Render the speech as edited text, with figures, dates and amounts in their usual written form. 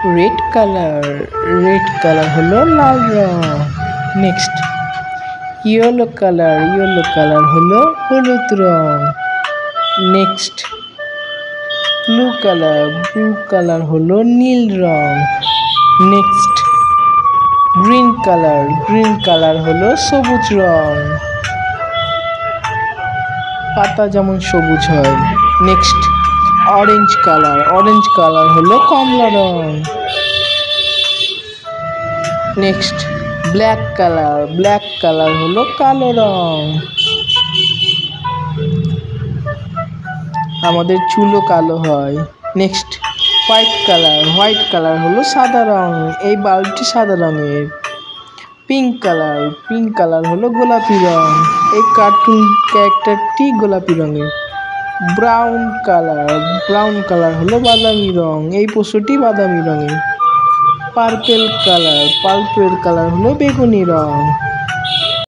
Red colour হলো লাল রং। Next yellow colour হলো হলুদ রং। নেক্সট ব্লু কালার হলো নীল রং। নেক্সট গ্রিন কালার হলো সবুজ রং, পাতা যেমন সবুজ হয়। নেক্সট অরেঞ্জ কালার হলো কমলা রং। নেক্সট ব্ল্যাক কালার হলো কালো রং। আমাদের চুলও কালো হয়। নেক্সট হোয়াইট কালার হলো সাদা রং, এই বাল্বটি সাদা রঙের। পিঙ্ক কালার হলো গোলাপি রং, এই কার্টুন ক্যারেক্টারটি গোলাপি রঙের। ব্রাউন কালার হলো বাদামি রং, এই পশুটি বাদামি রঙের। পার্পেল কালার হলো বেগুনি রং।